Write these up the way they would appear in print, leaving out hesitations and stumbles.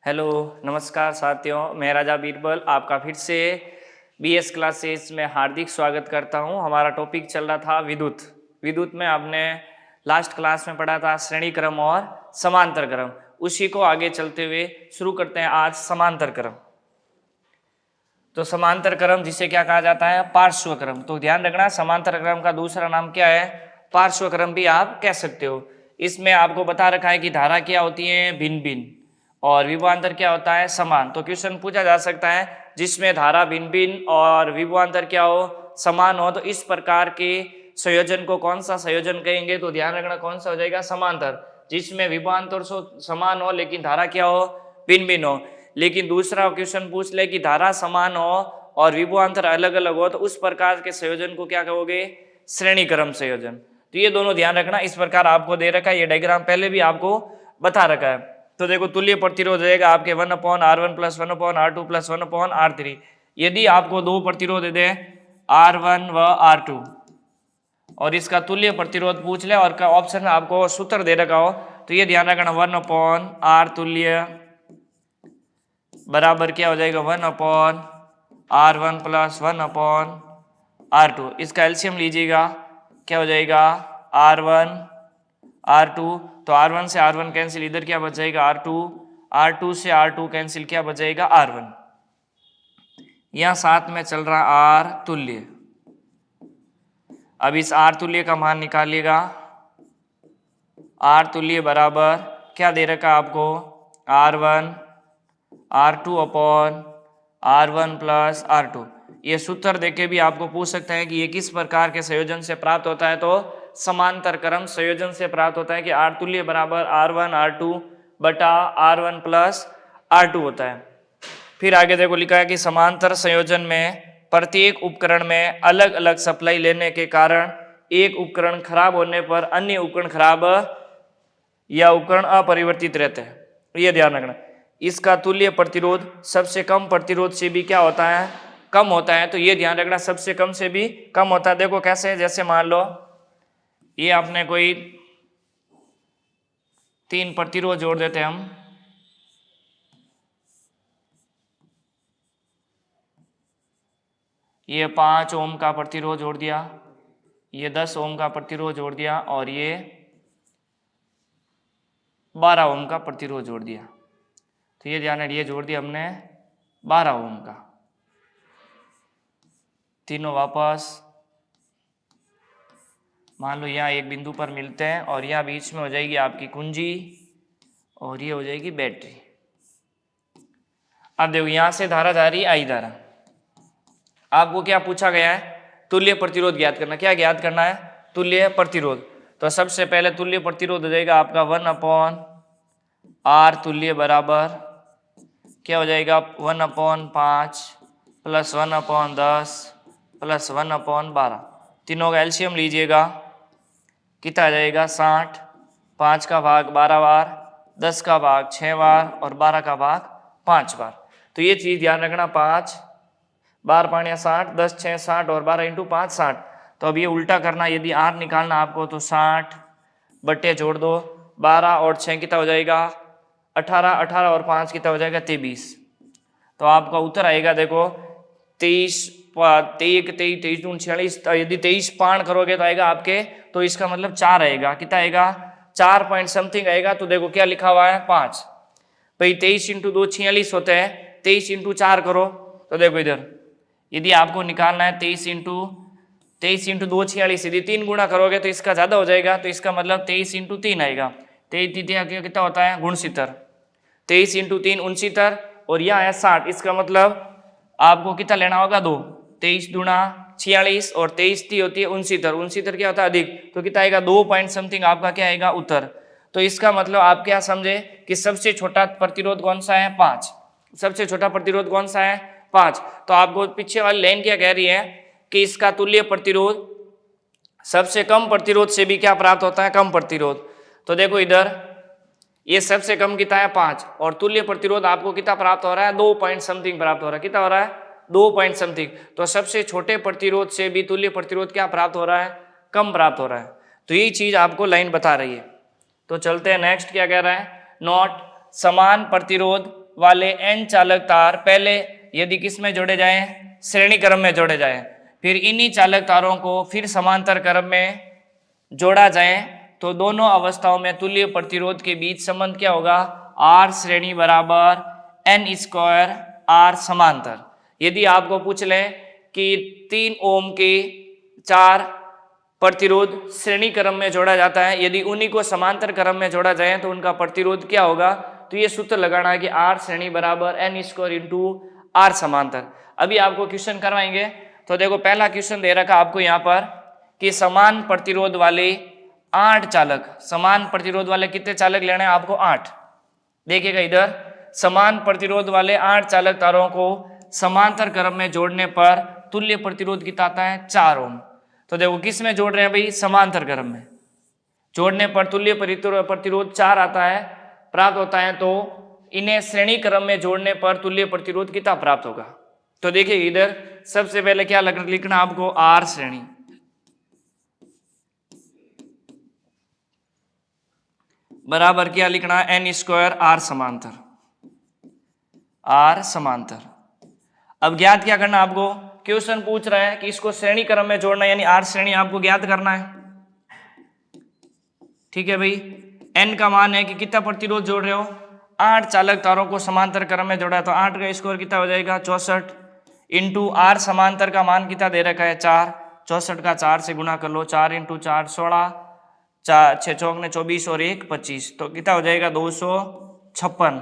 Hello, नमस्कार साथियों। मैं राजा बीरबल आपका फिर से बीएस क्लासेस में हार्दिक स्वागत करता हूं। हमारा टॉपिक चल रहा था विद्युत। विद्युत में आपने लास्ट क्लास में पढ़ा था श्रेणी क्रम और समांतर क्रम। उसी को आगे चलते हुए शुरू करते हैं आज समांतर क्रम। तो समांतर क्रम जिसे क्या कहा जाता है? पार्श्व क्रम। तो ध्यान रखना, समांतर क्रम का दूसरा नाम क्या है? पार्श्व क्रम भी आप कह सकते हो। इसमें आपको बता रखा है कि धारा क्या होती है? भिन्न भिन्न, और विभवांतर क्या होता है? समान। तो क्वेश्चन पूछा जा सकता है जिसमें धारा भिन्न भिन्न और विभवांतर क्या हो? समान हो। तो इस प्रकार के संयोजन को कौन सा संयोजन कहेंगे? तो ध्यान रखना, कौन सा हो जाएगा? समांतर। जिसमें विभवांतर समान हो लेकिन धारा क्या हो? भिन्न भिन्न हो। लेकिन दूसरा क्वेश्चन पूछ ले कि धारा समान हो और विभवांतर अलग अलग हो, तो उस प्रकार के संयोजन को क्या कहोगे? श्रेणी क्रम संयोजन। तो ये दोनों ध्यान रखना। इस प्रकार आपको दे रखा है, ये डायग्राम पहले भी आपको बता रखा है। तो देखो, तुल्य प्रतिरोध रहेगा आपके 1/R1 + 1/R2 + 1/R3। यदि आपको दो प्रतिरोध दे दे R1 व R2 और इसका तुल्य प्रतिरोध पूछ ले और का ऑप्शन में आपको सूत्र दे रखा हो, तो ये ध्यान रखना 1/R तुल्य बराबर क्या हो जाएगा? 1/R1 + 1/R2। इसका एलसीएम लीजिएगा, क्या हो जाएगा? R1 R2। तो R1 से R1 कैंसिल, इधर क्या बच जाएगा? R2। R2 से R2 कैंसिल, क्या बच जाएगा? R1। यहां साथ में चल रहा R तुल्य। अब इस R तुल्य का मान निकालिएगा। R तुल्य बराबर क्या दे रखा आपको? R1 R2/R1 + R2। ये सूत्र देके भी आपको पूछ सकते हैं कि ये किस प्रकार के संयोजन से प्राप्त होता है? तो समांतर क्रम संयोजन से प्राप्त होता है कि R तुल्य बराबर R1 R2 बटा R1 + R2 होता है। फिर आगे देखो लिखा है कि समांतर संयोजन में प्रत्येक उपकरण में अलग अलग सप्लाई लेने के कारण एक उपकरण खराब होने पर अन्य उपकरण खराब या उपकरण अपरिवर्तित रहते हैं। ये ध्यान रखना। इसका तुल्य प्रतिरोध सबसे कम प्रतिरोध से भी क्या होता है? कम होता है। तो ये ध्यान रखना, सबसे कम से भी कम होता है। देखो कैसे? जैसे मान लो ये आपने कोई 3 प्रतिरोध जोड़ देते हैं हम। ये 5 ओम का प्रतिरोध जोड़ दिया, ये 10 ओम का प्रतिरोध जोड़ दिया और ये 12 ओम का प्रतिरोध जोड़ दिया। तो ये ध्यान रखिए, ये जोड़ दिया हमने 12 ओम का। तीनों वापस मान लो यहाँ एक बिंदु पर मिलते हैं और यहाँ बीच में हो जाएगी आपकी कुंजी और ये हो जाएगी बैटरी। अब देखो यहाँ से धारा जा रही है आई धारा। आपको क्या पूछा गया है? तुल्य प्रतिरोध ज्ञात करना। क्या ज्ञात करना है? तुल्य प्रतिरोध। तो सबसे पहले तुल्य प्रतिरोध हो जाएगा आपका 1/R तुल्य बराबर क्या हो जाएगा? 1/5 + 1/10 + 1/12। तीनों का एलसीएम लीजिएगा, कितना आ जाएगा? 60। 5 का भाग 12 बार, 10 का भाग 6 बार और 12 का भाग 5 बार। तो ये चीज ध्यान रखना, 5 बार 5 या 60, 10 6 60 और 12 × 5 60। तो अब ये उल्टा करना, यदि R निकालना आपको तो 60 बट्टे जोड़ दो, 12 और 6 कितना हो जाएगा? 18, 18 और 5 कितना हो जाएगा? 23। तो आपका उत्तर आएगा देखो 23 23 दूनी 46। यदि 23 पाण करोगे तो आएगा आपके, तो इसका मतलब 4 आएगा। कितना आएगा? 4 पॉइंट समथिंग आएगा। तो देखो क्या लिखा हुआ है? 5। भाई 23 × 2 46 होते हैं, 23 × 4 करो। तो देखो इधर यदि आपको निकालना है 23 × 2 46, यदि 3 गुणा करोगे तो इसका ज्यादा हो जाएगा। तो इसका मतलब 23 × 3 आएगा। 23 कितना होता है? 69। 23 × 3 69 और यहाँ है 60। इसका मतलब आपको कितना लेना होगा? 2। 23 दूना 46 और 23 ती होती है 69। 69 क्या होता है? अधिक। तो कितना आएगा? 2 पॉइंट समथिंग आपका क्या आएगा? उत्तर। तो इसका मतलब आप क्या समझे कि सबसे छोटा प्रतिरोध कौन सा है? 5। सबसे छोटा प्रतिरोध कौन सा है? 5। तो आपको पीछे वाली लाइन क्या कह रही है कि इसका तुल्य प्रतिरोध सबसे कम प्रतिरोध से भी क्या प्राप्त होता है? कम प्रतिरोध। तो देखो इधर ये सबसे कम कितना है? 5 और तुल्य प्रतिरोध आपको कितना प्राप्त हो रहा है? 2 पॉइंट समथिंग प्राप्त हो रहा है। कितना हो रहा है? 2 पॉइंट समथिंग। तो सबसे छोटे प्रतिरोध से भी तुल्य प्रतिरोध क्या प्राप्त हो रहा है? कम प्राप्त हो रहा है। तो ये चीज आपको लाइन बता रही है। तो चलते हैं नेक्स्ट, क्या कह रहा है? नोट, समान प्रतिरोध वाले n चालक तार पहले यदि किस में जोड़े जाएं, श्रेणी क्रम में जोड़े जाएं, फिर इन्हीं चालक तारों को फिर समांतर क्रम में जोड़ा जाए तो दोनों अवस्थाओं में तुल्य प्रतिरोध के बीच संबंध क्या होगा, R श्रेणी बराबर n स्क्वायर R समांतर। यदि आपको पूछ लें कि 3 ओम के 4 प्रतिरोध श्रेणी क्रम में जोड़ा जाता है, यदि उन्हीं को समांतर क्रम में जोड़ा जाए तो उनका प्रतिरोध क्या होगा, तो ये सूत्र लगाना है कि R श्रेणी बराबर n स्क्वायर इंटू R समांतर। अभी आपको क्वेश्चन करवाएंगे। तो देखो पहला क्वेश्चन दे रखा आपको यहाँ पर कि समान प्रतिरोध वाले 8 चालक, समान प्रतिरोध वाले कितने चालक लेने हैं आपको, 8। देखिएगा इधर, समान प्रतिरोध वाले 8 चालक तारों को समांतर क्रम में जोड़ने पर तुल्य प्रतिरोध कितना आता है, 4 ओम। तो देखो किस में जोड़ रहे हैं भाई, समांतर क्रम में जोड़ने पर तुल्य प्रतिरोध 4 आता है, प्राप्त होता है। तो इन्हें श्रेणी क्रम में जोड़ने पर तुल्य प्रतिरोध कितना प्राप्त होगा। तो देखिए इधर सबसे पहले क्या लिखना आपको, R श्रेणी बराबर क्या लिखना है, n स्क्वायर R समांतर, R समांतर। अब ज्ञात क्या करना आपको, क्वेश्चन पूछ रहा है कि इसको श्रेणी क्रम में जोड़ना है, यानी R श्रेणी आपको ज्ञात करना है। ठीक है भाई, n का मान है कि कितना प्रतिरोध जोड़ रहे हो, 8 चालक तारों को समांतर क्रम में जोड़ा है, तो 8 का स्क्वायर कितना हो जाएगा, 64 इंटू R समांतर का मान कितना दे रखा है, 4। 64 का 4 से गुणा कर लो, 4 इंटू 4 16, 4 6 चौक ने 24 और 1 25, तो कितना हो जाएगा 256।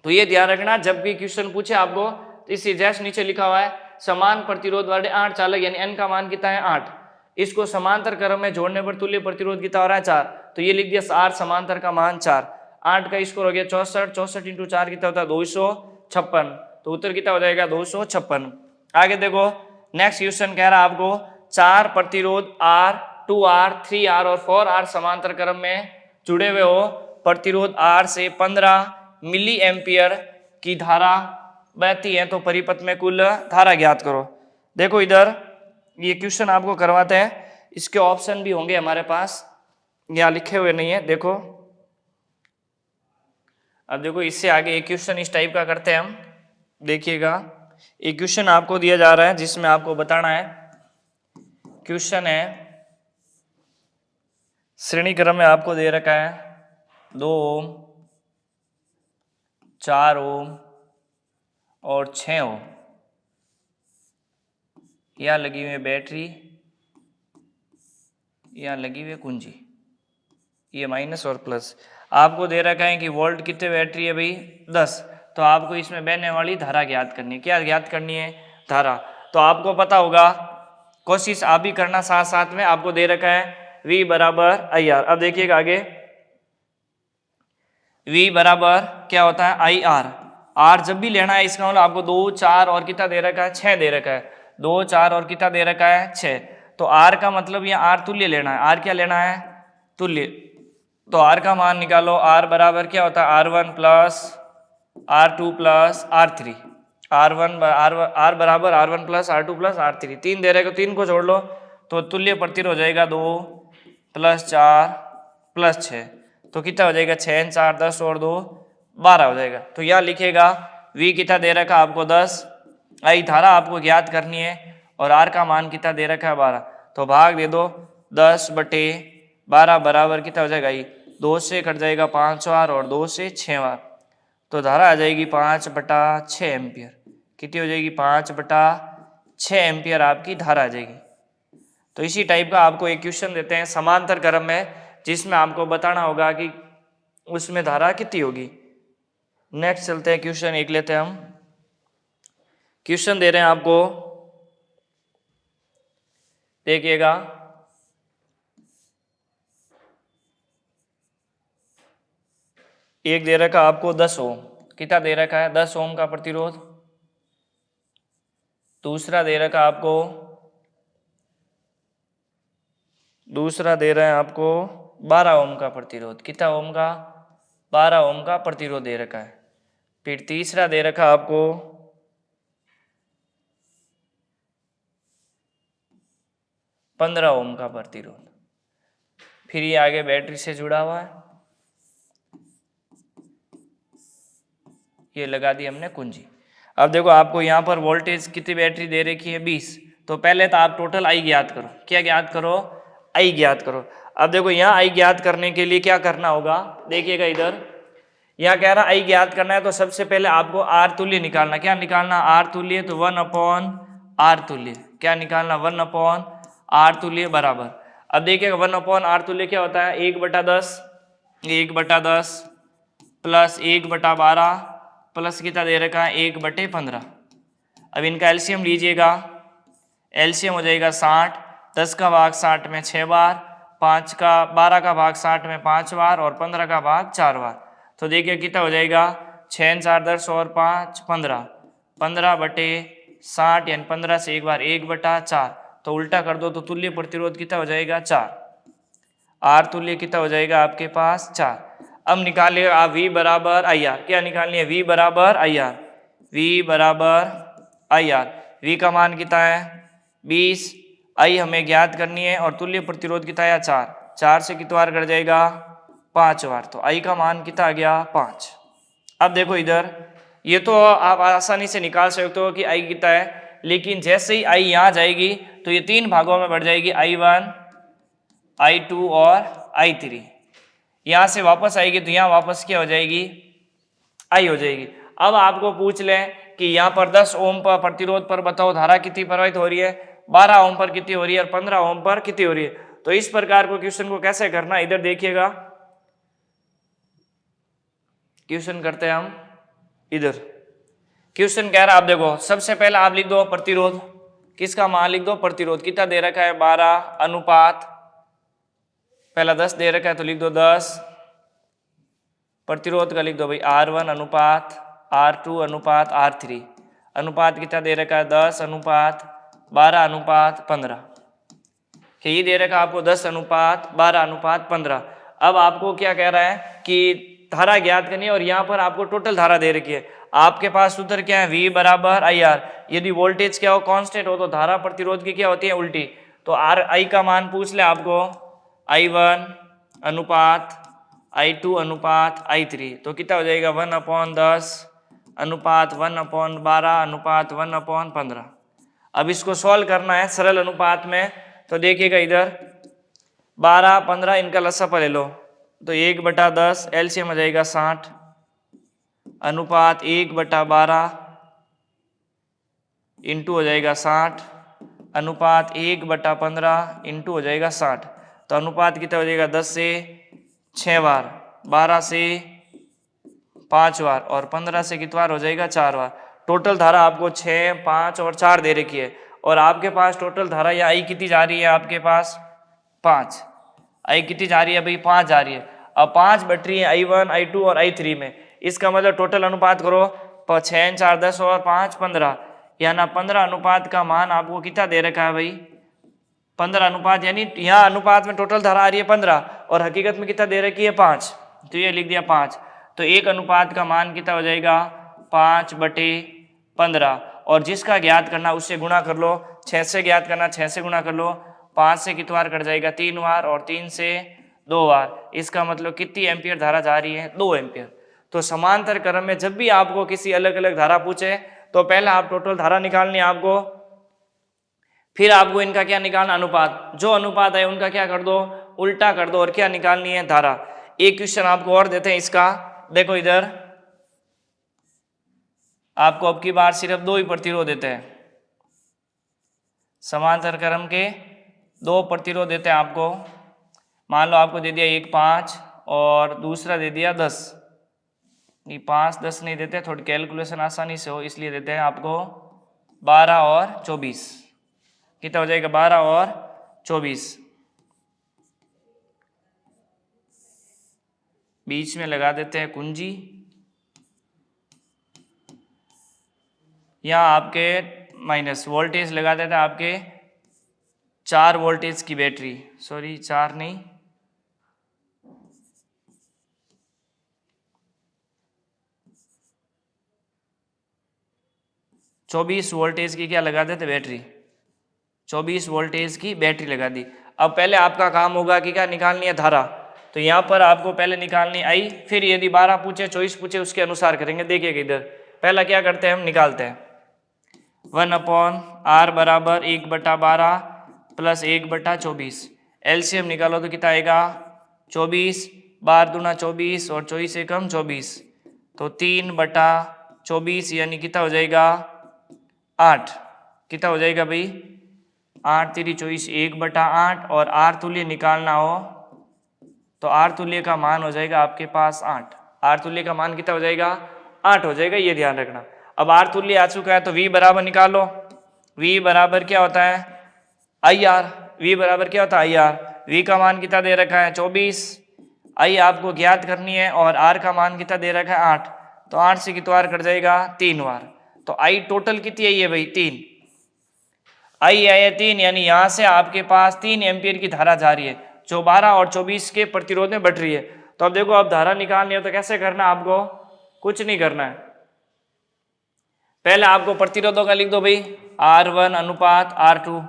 तो ये ध्यान रखना जब भी क्वेश्चन पूछे आपको, तो इसी जैसे नीचे लिखा हुआ है समान प्रतिरोध वाले 8 चालक, यानी n का मान कितना है 8, इसको समांतर क्रम में जोड़ने पर तुल्य प्रतिरोध कितना हो रहा है, 4। तो ये लिख दिया R समांतर का मान 4, 8 का स्कोर हो गया 64, 64 इंटू 4 कितना होता है 256, तो उत्तर कितना हो जाएगा 256। आगे देखो नेक्स्ट क्वेश्चन कह रहा है आपको 4 प्रतिरोध R, 2R, 3R और 4R समांतर क्रम में जुड़े हुए हो, प्रतिरोध R से 15 मिली एम्पियर की धारा बहती है, तो परिपथ में कुल धारा ज्ञात करो। देखो इधर ये क्वेश्चन आपको करवाते हैं, इसके ऑप्शन भी होंगे हमारे पास, यहाँ लिखे हुए नहीं है। देखो अब देखो इससे आगे एक क्वेश्चन इस टाइप का करते हैं हम। देखिएगा एक क्वेश्चन आपको दिया जा रहा है जिसमें आपको बताना है, क्वेश्चन है श्रेणी क्रम में आपको दे रखा है 2 ओम, 4 ओम और 6 ओम, यहाँ लगी हुई है बैटरी, यहाँ लगी हुई है कुंजी, ये माइनस और प्लस। आपको दे रखा है कि वोल्ट कितने बैटरी है भाई 10, तो आपको इसमें बहने वाली धारा ज्ञात करनी है। क्या ज्ञात करनी है, धारा। तो आपको पता होगा, कोशिश आप भी करना साथ साथ में। आपको दे रखा है V बराबर IR। अब देखिएगा आगे V बराबर क्या होता है IR। R जब भी लेना है इसका मतलब आपको 2 4 और कितना दे रखा है 6 दे रखा है, 2 4 और कितना दे रखा है 6। तो R का मतलब यहाँ R तुल्य लेना है। R क्या लेना है, तुल्य। तो R का मान निकालो, R बराबर क्या होता है R1 plus R2 plus R3। R बराबर R1 plus R2 plus R3, 3 दे रहे को 3 को जोड़ लो तो तुल्य प्रतिरोध हो जाएगा 2 प्लस 4 प्लस 6, तो कितना हो जाएगा 6 4 10 और 2 12 हो जाएगा। तो यहाँ लिखेगा V कितना दे रखा आपको 10, I धारा आपको ज्ञात करनी है और R का मान कितना दे रखा है 12, तो भाग दे दो 10/12 बराबर कितना हो जाएगा, 2 से कट जाएगा 5 बार और 2 से 6 बार, तो धारा आ जाएगी 5/6 एम्पियर। कितनी हो जाएगी 5/6 एम्पियर आपकी धारा आ जाएगी। तो इसी टाइप का आपको एक क्वेश्चन देते हैं समांतर क्रम में, जिसमें आपको बताना होगा कि उसमें धारा कितनी होगी। नेक्स्ट चलते हैं, क्वेश्चन एक लेते हैं हम। क्वेश्चन दे रहे हैं आपको, देखिएगा एक दे रखा आपको 10 ओम, कितना दे रखा है 10 ओम का प्रतिरोध। दूसरा दे रखा आपको, दूसरा दे रहे हैं आपको 12 ओम का प्रतिरोध। कितना ओम का, 12 ओम का प्रतिरोध दे रखा है। फिर तीसरा दे रखा आपको 15 ओम का प्रतिरोध। फिर ये आगे बैटरी से जुड़ा हुआ है, ये लगा दी हमने कुंजी। अब देखो आपको यहाँ पर वोल्टेज कितनी बैटरी दे रखी है 20। तो पहले तो आप टोटल आई ज्ञात करो। क्या ज्ञात करो? आई ज्ञात करो। अब देखो यहाँ आई ज्ञात करने के लिए क्या करना होगा, देखिएगा इधर यहाँ कह रहा आई ज्ञात करना है तो सबसे पहले आपको आर तुल्य निकालना। क्या निकालना? आर तुल्य। तो 1/आर तुल्य। क्या निकालना? 1/आर तुल्य बराबर। अब देखिएगा 1/आर तुल्य क्या होता है? 1/10 1/10 प्लस 1/12 प्लस कितना दे रखा है 1/15। अब इनका एलसीएम लीजिएगा। एलसीएम हो जाएगा 60। 10 का भाग 60 में 6 बार, 12 का भाग 60 में 5 बार और 15 का भाग 4 बार। तो देखिए कितना हो जाएगा 6 4 10 और 5 15। 15/60 यानी 15 से एक बार 1/4। तो उल्टा कर दो तो तुल्य प्रतिरोध कितना हो जाएगा 4। आर तुल्य कितना हो जाएगा आपके पास 4। अब निकालिएगा आप V बराबर आई आर। क्या निकालनी है? V बराबर आई आर। V बराबर आई आर। V का मान कितना है 20। आई हमें ज्ञात करनी है और तुल्य प्रतिरोध कितना है 4। 4 से कितनी बार कट जाएगा 5 बार। तो आई का मान कितना आ गया 5। अब देखो इधर ये तो आप आसानी से निकाल सकते हो कि आई कितना है, लेकिन जैसे ही आई यहाँ जाएगी तो ये 3 भागों में बढ़ जाएगी, I1 I2 और I3। यहाँ से वापस आएगी तो यहाँ वापस क्या हो जाएगी आई हो जाएगी। अब आपको पूछ लें कि यहाँ पर 10 ओम पर प्रतिरोध पर बताओ धारा कितनी प्रवाहित हो रही है, 12 ओम पर कितनी हो रही है और 15 ओम पर कितनी हो रही है। तो इस प्रकार को क्वेश्चन को कैसे करना, इधर देखिएगा क्वेश्चन करते हैं हम। इधर क्वेश्चन कह रहा है, आप देखो सबसे पहले आप लिख दो प्रतिरोध। किसका मान लिख दो? प्रतिरोध। कितना दे रखा है 12 अनुपात पहला 10 दे रखा है तो लिख दो 10। प्रतिरोध का लिख दो भाई R1 अनुपात R2 अनुपात R3। अनुपात कितना दे रखा है 10 अनुपात 12 अनुपात 15। ये दे रखा है आपको 10 अनुपात 12 अनुपात 15। अब आपको क्या कह रहा है कि धारा ज्ञात करनी है और यहाँ पर आपको टोटल धारा दे रखी है। आपके पास सूत्र क्या है? V बराबर आई आर। यदि वोल्टेज क्या हो कांस्टेंट हो तो धारा प्रतिरोध की क्या होती है उल्टी। तो आर आई का मान पूछ ले आपको I1 अनुपात I2 अनुपात I3। तो कितना हो जाएगा 1/10 अनुपात 1/12 अनुपात 1/15। अब इसको सॉल्व करना है सरल अनुपात में। तो देखिएगा इधर 12 15 इनका लसापा ले लो तो 1/10 एलसीएम हो जाएगा 60 अनुपात 1/12 इंटू हो जाएगा 60 अनुपात 1/15 इंटू हो जाएगा 60। तो अनुपात कितना हो जाएगा 10 से 6 बार, 12 से 5 बार और 15 से कितनी बार हो जाएगा 4 बार। टोटल धारा आपको 6 5 और 4 दे रखी है और आपके पास टोटल धारा या आई कितनी जा रही है आपके पास 5। आई कितनी जा रही है भाई 5 जा रही है। अब 5 बट रही है I1 I2 और I3 में। इसका मतलब टोटल अनुपात करो 6 4 10 और 5 15 यानी 15 अनुपात का मान आपको कितना दे रखा है भाई 15 अनुपात। यानी यहाँ अनुपात में टोटल धारा आ रही है 15 और हकीकत में कितना दे रखी है 5। तो ये लिख दिया 5। तो एक अनुपात का मान कितना हो जाएगा 5/15 और जिसका ज्ञात करना उससे गुणा कर लो। 6 से ज्ञात करना 6 से गुणा कर लो। 5 से कितनी बार कट जाएगा 3 बार और 3 से 2 बार। इसका मतलब कितनी एम्पियर धारा जा रही है 2 एम्पियर। तो समांतर क्रम में जब भी आपको किसी अलग अलग धारा पूछे तो पहले आप टोटल धारा निकालनी है आपको, फिर आपको इनका क्या निकालना अनुपात। जो अनुपात है उनका क्या कर दो उल्टा कर दो और क्या निकालनी है धारा। एक क्वेश्चन आपको और देते हैं इसका, देखो इधर आपको अब की बार सिर्फ 2 ही प्रतिरोध देते हैं। समांतर क्रम के 2 प्रतिरोध देते हैं आपको। मान लो आपको दे दिया एक 5 और दूसरा दे दिया 10। ये 5 10 नहीं देते, थोड़ी कैलकुलेशन आसानी से हो इसलिए देते हैं आपको 12 और 24। कितना हो जाएगा 12 और 24। बीच में लगा देते हैं कुंजी। यहाँ आपके माइनस वोल्टेज लगा देते हैं आपके 4 वोल्टेज की बैटरी, सॉरी 4 नहीं 24 वोल्टेज की क्या लगा देते बैटरी, 24 वोल्टेज की बैटरी लगा दी। अब पहले आपका काम होगा कि क्या निकालनी है धारा। तो यहाँ पर आपको पहले निकालनी आई, फिर यदि 12 पूछे 24 पूछे उसके अनुसार करेंगे। देखिएगा इधर पहला क्या करते हैं, हम निकालते हैं 1/r बराबर 1/12 प्लस 1/24। एलसीएम निकालो तो कितना आएगा 24, 12 दूना 24 और 24 एकम 24, तो 3/24 यानी कितना हो जाएगा 8। कितना हो जाएगा भाई 8 3 24, 1/8। और आर तुल्य निकालना हो तो आर तुल्य का मान हो जाएगा आपके पास 8। आर तुल्य का मान कितना हो जाएगा 8 हो जाएगा, ये ध्यान रखना। अब आर तुल्य आ चुका है तो V बराबर निकालो। V बराबर क्या होता है आई आर। V बराबर क्या होता है आई आर। V का मान कितना दे रखा है 24, आई आपको ज्ञात करनी है, और आर का मान कितना दे रखा है 8, तो 8 से कितना बार कट जाएगा 3 बार। तो आई टोटल कितनी आई है भाई 3, आई है 3, यानी यहां से आपके पास 3 एम्पियर की धारा जा रही है जो 12 और 24 के प्रतिरोध में बढ़ रही है। तो अब देखो अब धारा निकालनी है तो कैसे करना, आपको कुछ नहीं करना है, पहले आपको प्रतिरोधों का लिख दो भाई R1 अनुपात R2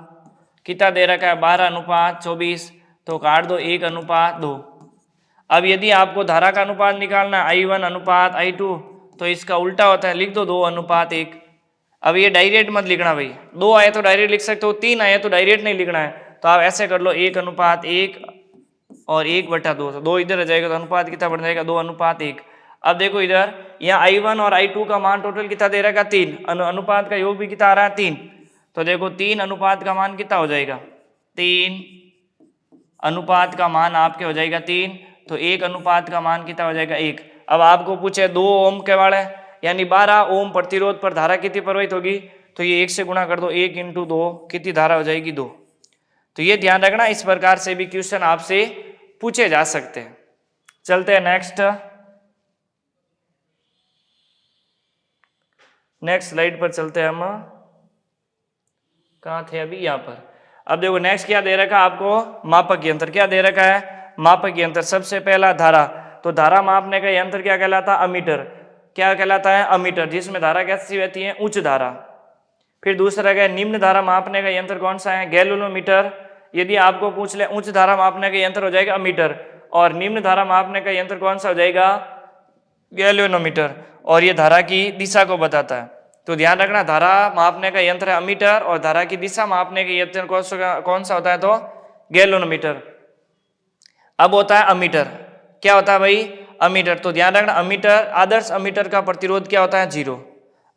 कितना दे रखा है 12/24, तो काट दो 1/2। अब यदि आपको धारा का अनुपात निकालना है I1 अनुपात I2 तो इसका उल्टा होता है, लिख दो 2/1। अब ये डायरेक्ट मत लिखना भाई, 2 आए तो डायरेक्ट लिख सकते हो, 3 आए तो डायरेक्ट नहीं लिखना है, तो आप ऐसे कर लो 1/1 और 1/2, तो 2 इधर आ जाएगा तो अनुपात कितना बन जाएगा 2/1। अब देखो इधर यहाँ I1 और I2 का मान टोटल कितना दे रखा 3, अनुपात का योग भी कितना आ रहा है 3, तो देखो 3 अनुपात का मान कितना हो जाएगा 3 अनुपात का मान आपके हो जाएगा 3, तो 1 अनुपात का मान कितना हो जाएगा 1। अब आपको पूछे 2 ओम के वाले यानी 12 ओम प्रतिरोध पर धारा कितनी प्रवाहित होगी, तो ये 1 से गुणा कर दो, 1 × 2 कितनी धारा हो जाएगी 2। तो ये ध्यान रखना, इस प्रकार से भी क्वेश्चन आपसे पूछे जा सकते हैं। चलते हैं नेक्स्ट स्लाइड पर चलते हैं हम, कहाँ थे अभी यहाँ पर। अब देखो नेक्स्ट क्या दे रखा है आपको, मापक यंत्र क्या दे रखा है, मापक यंत्र। सबसे पहला धारा, तो धारा मापने का यंत्र क्या कहलाता है अमीटर, क्या कहलाता है अमीटर, जिसमें धारा कैसी रहती है उच्च धारा। फिर दूसरा क्या निम्न धारा मापने का यंत्र कौन सा है गैल्वेनोमीटर। यदि आपको पूछ ले उच्च धारा मापने का यंत्र हो जाएगा अमीटर, और निम्न धारा मापने का यंत्र कौन सा हो जाएगा गैल्वेनोमीटर, और ये धारा की दिशा को बताता है। तो ध्यान रखना धारा मापने का यंत्र है अमीटर, और धारा की दिशा मापने का यंत्र कौन सा होता है तो गैल्वेनोमीटर। अब होता है अमीटर, क्या होता है भाई अमीटर, तो ध्यान रखना अमीटर, आदर्श अमीटर का प्रतिरोध क्या होता है 0,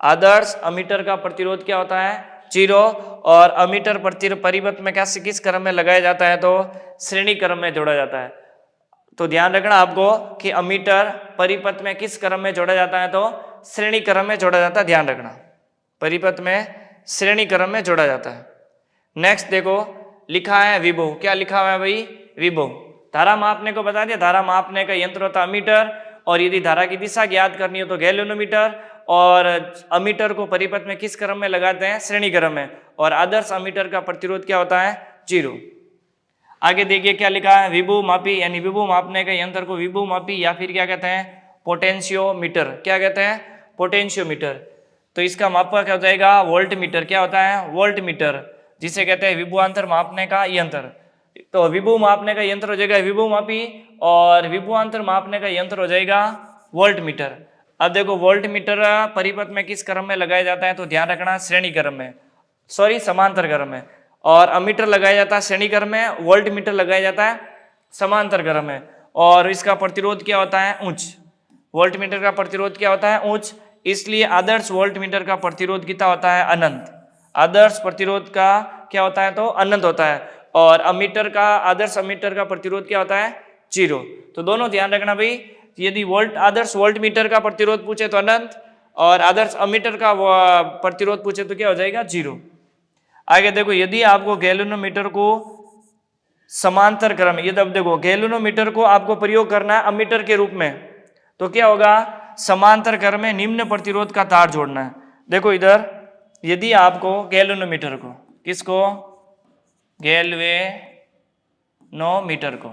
आदर्श अमीटर का प्रतिरोध क्या होता है 0, और अमीटर परिपथ में कैसे किस क्रम में लगाया जाता है तो श्रेणी क्रम में जोड़ा जाता है। तो ध्यान रखना आपको कि अमीटर परिपथ में किस क्रम में जोड़ा जाता है तो श्रेणी क्रम में जोड़ा जाता है, ध्यान रखना परिपथ में श्रेणी क्रम में जोड़ा जाता है। नेक्स्ट देखो लिखा है विभव, क्या लिखा हुआ है भाई विभव। धारा मापने को बता दिया, धारा मापने का यंत्र होता है अमीटर, और यदि धारा की दिशा ज्ञात करनी हो तो गैल्वेनोमीटर, और अमीटर को परिपथ में किस क्रम में लगाते हैं श्रेणी क्रम में, और आदर्श अमीटर का प्रतिरोध क्या होता है 0। आगे देखिए क्या लिखा है विभव मापी, यानी विभव मापने का यंत्र को विभव मापी या फिर क्या कहते हैं पोटेंशियोमीटर, क्या कहते हैं पोटेंशियोमीटर। तो इसका मापक क्या हो जाएगा वोल्ट मीटर, क्या होता है वोल्ट मीटर, जिसे कहते हैं विभवांतर मापने का यंत्र। तो विभव मापने का यंत्र हो जाएगा विभव मापी, और विभवांतर मापने का यंत्र हो जाएगा वोल्ट मीटर। अब देखो वोल्ट मीटर परिपथ में किस क्रम में लगाया जाता है तो ध्यान रखना श्रेणी क्रम में, सॉरी समांतर क्रम में, और अमीटर लगाया जाता है श्रेणी क्रम में, वोल्ट मीटर लगाया जाता है समांतर क्रम में, और इसका प्रतिरोध क्या होता है उच्च। वोल्ट मीटर का प्रतिरोध क्या होता है उच्च, इसलिए आदर्श वोल्ट मीटर का प्रतिरोध कितना होता है अनंत। आदर्श प्रतिरोध का क्या होता है तो अनंत होता है, और अमीटर का आदर्श अमीटर का प्रतिरोध क्या होता है 0। तो दोनों ध्यान रखना भाई, यदि आदर्श वोल्ट मीटर का प्रतिरोध पूछे तो अनंत, और आदर्श अमीटर का प्रतिरोध पूछे तो क्या हो जाएगा 0। आगे देखो यदि आपको गैल्वेनोमीटर को समांतर क्रम, यदि अब देखो गैल्वेनोमीटर को आपको प्रयोग करना है अमीटर के रूप में, तो क्या होगा समांतर क्रम में निम्न प्रतिरोध का तार जोड़ना है। देखो इधर यदि आपको गैल्वेनोमीटर को, किसको गैल्वेनोमीटर को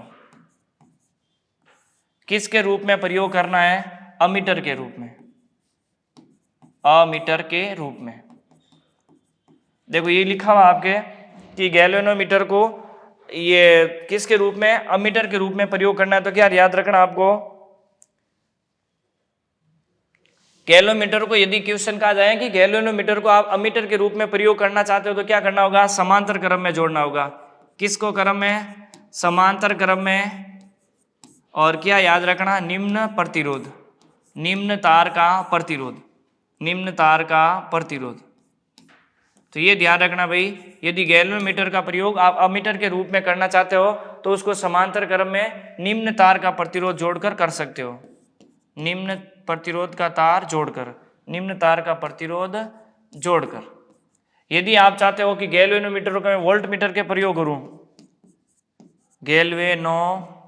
किसके रूप में प्रयोग करना है अमीटर के रूप में, अमीटर के रूप में। देखो ये लिखा हुआ आपके कि गैल्वेनोमीटर को ये किसके रूप में, अमीटर के रूप में प्रयोग करना है। तो क्या याद रखना आपको, गैलोमीटर को यदि क्वेश्चन कहा जाए कि गैलोमीटर को आप अमीटर के रूप में प्रयोग करना चाहते हो तो क्या करना होगा, समांतर क्रम में जोड़ना होगा। किसको क्रम में, समांतर क्रम में। और क्या याद रखना, निम्न प्रतिरोध, निम्न तार का प्रतिरोध, निम्न तार का प्रतिरोध। तो ये ध्यान रखना भाई, यदि गैलोमीटर का प्रयोग आप अमीटर के रूप में करना चाहते हो तो उसको समांतर क्रम में निम्न तार का प्रतिरोध जोड़कर कर सकते हो, निम्न प्रतिरोध का तार जोड़कर, निम्न तार का प्रतिरोध जोड़कर। यदि आप चाहते हो कि गैल्वेनोमीटर को मैं वोल्ट मीटर के प्रयोग करूं, गैल्वेनोमीटर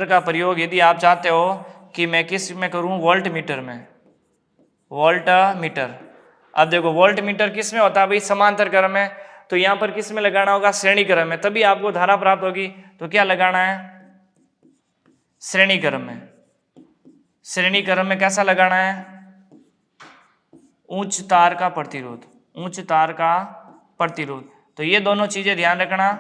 का प्रयोग यदि आप चाहते हो कि मैं किस में करूं, वोल्ट मीटर में, वोल्ट मीटर। अब देखो वोल्ट मीटर किस में होता है भाई, समांतर क्रम में। तो यहां पर किस में लगाना होगा, श्रेणी क्रम में, तभी आपको धारा प्राप्त होगी। तो क्या लगाना है, श्रेणी क्रम में। श्रेणी क्रम में कैसा लगाना है, उच्च तार का प्रतिरोध, उच्च तार का प्रतिरोध। तो ये दोनों चीजें ध्यान रखना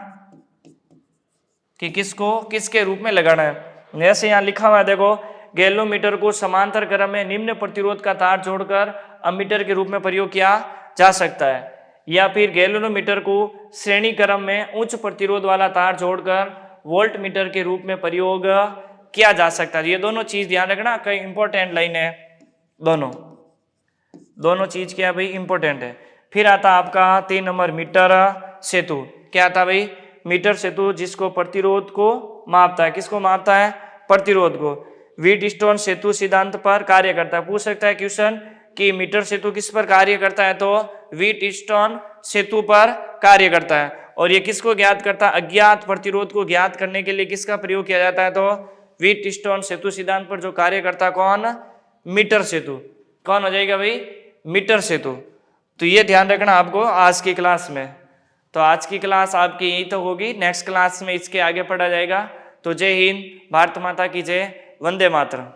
कि किसको किसके रूप में लगाना है। जैसे यहां लिखा हुआ है देखो, गैल्वेनोमीटर को समांतर क्रम में निम्न प्रतिरोध का तार जोड़कर अमीटर के रूप में प्रयोग किया जा सकता है, या फिर गैल्वेनोमीटर को श्रेणी क्रम में उच्च प्रतिरोध वाला तार जोड़कर वोल्ट मीटर के रूप में प्रयोग किया जा सकता है। ये दोनों चीज ध्यान रखना, कई इंपॉर्टेंट लाइन है, दोनों चीज क्या भाई, इंपॉर्टेंट है। फिर आता आपका 3 नंबर मीटर सेतु। क्या आता भाई, मीटर सेतु जिसको प्रतिरोध को मापता है, किसको मापता है, प्रतिरोध को। व्हीटस्टोन सेतु सिद्धांत पर कार्य करता है। पूछ सकता है क्वेश्चन कि मीटर सेतु किस पर कार्य करता है, तो व्हीटस्टोन सेतु पर कार्य करता है। और ये किसको ज्ञात करता है, अज्ञात प्रतिरोध को ज्ञात करने के लिए किसका प्रयोग किया जाता है, तो व्हीटस्टोन सेतु सिद्धांत पर जो कार्य करता है कौन, मीटर सेतु। कौन हो जाएगा भाई, मीटर सेतु। तो ये ध्यान रखना आपको आज की क्लास में। तो आज की क्लास आपकी यही तो होगी, नेक्स्ट क्लास में इसके आगे पढ़ा जाएगा। तो जय हिंद, भारत माता की जय, वंदे मातरम।